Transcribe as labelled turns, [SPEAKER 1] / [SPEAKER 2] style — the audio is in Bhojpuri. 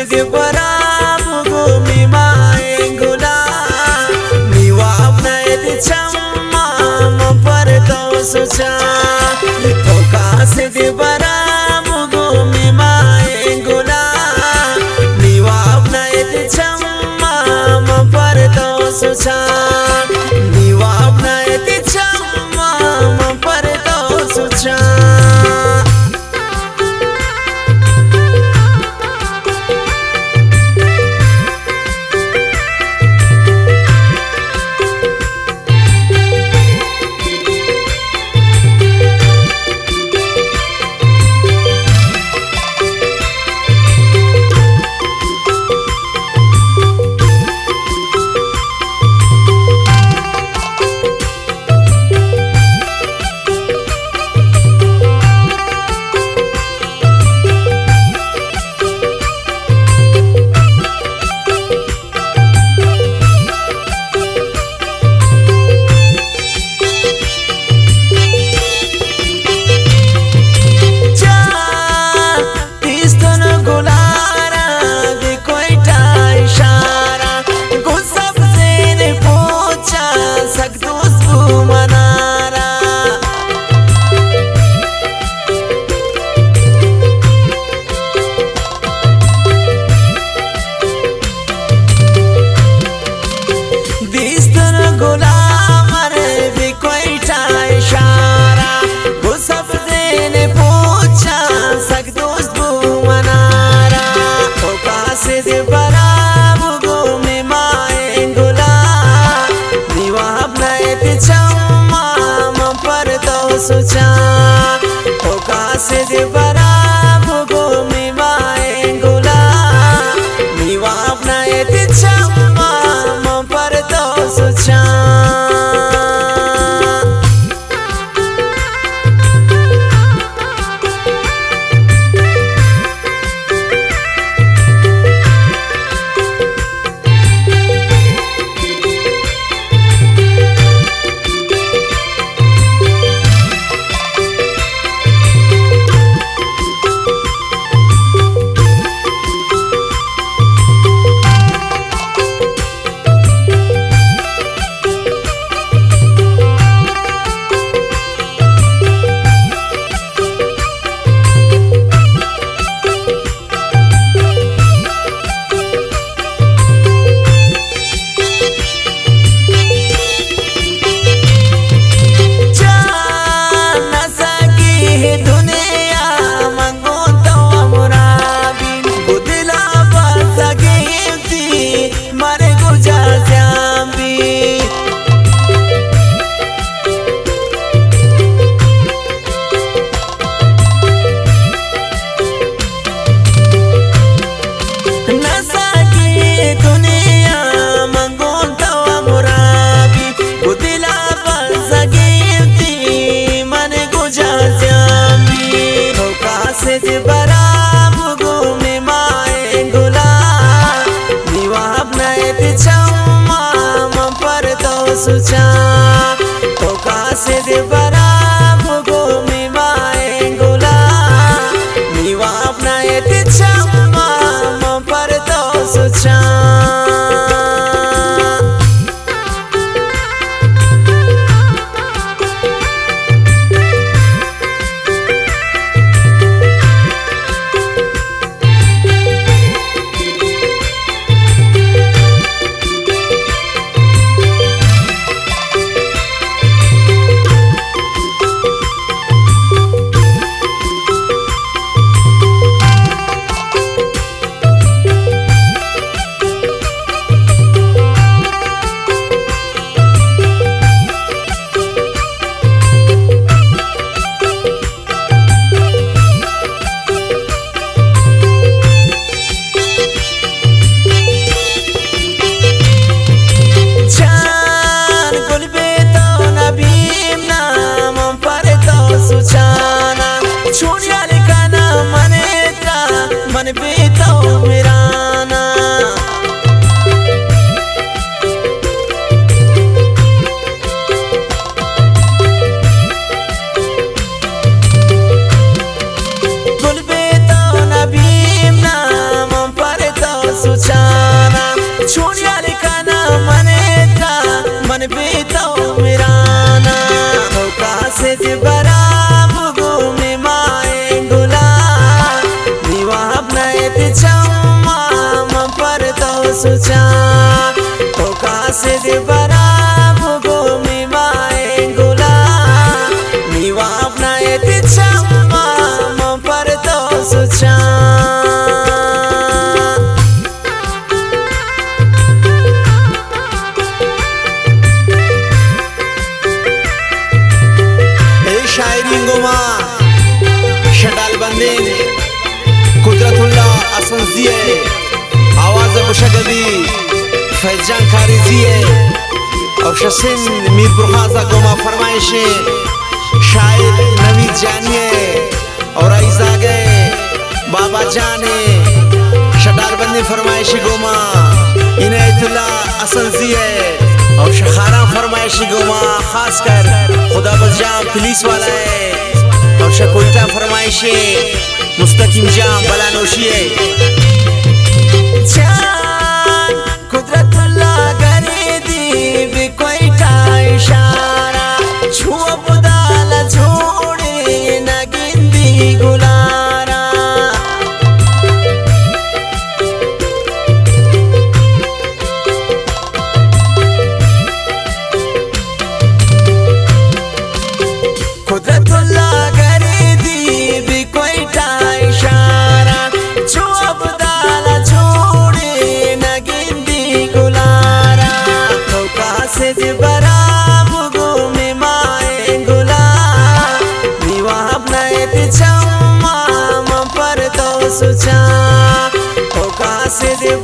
[SPEAKER 1] de bara bugu mi maengula niwa apna eti chamma mampar to sucha toka se de bara bugu mi maengula niwa apna eti chamma mampar to sucha niwa apna eti chamma mampar to sucha Sucha toka se de bara bugu mi maengula niwa apna eti chamma mampar to sucha de bara bugu mi maengula niwa apna eti chamma mampar to sucha toka se de bara bugu mi maengula niwa apna eti chamma mampar to sucha सुचा तो कासे दे बराब गोमी माए गुला नीवा अपना एति चम्मा म पर तो सुचा शायरी गोमा शडाल बंदे कुदरतुल्लाह असंजिए आवाज बुशगदी फैजान खारिजिए और शसिन मीरपुर खासा गोमा फरमाइश शायर नवीद जानिए और ऐसा गए बाबा जाने शडाल बंदे फरमाइश गोमा इनायतुल्लाह असंजिए और शखारा फरमाइशी गोमा खास कर खुदा बजाम पुलिस वाला है और शकोइटा फरमाइशी मुस्तकीम जाम बलानोशी है जान कुदरतुल्लाह करे दी बिकोइटा इशारा छुआ बुदाला छोड़े न गिंदी गुलारा कुदरतुल्लाह करे दी बिकोइटा इशारा छुआ बुदाला छोड़े न गिंदी गुलारा तो कासे दे बराब गोमी माए गुला नीवा अपना एति चम्मा म पर तो सुचा तो कासे दे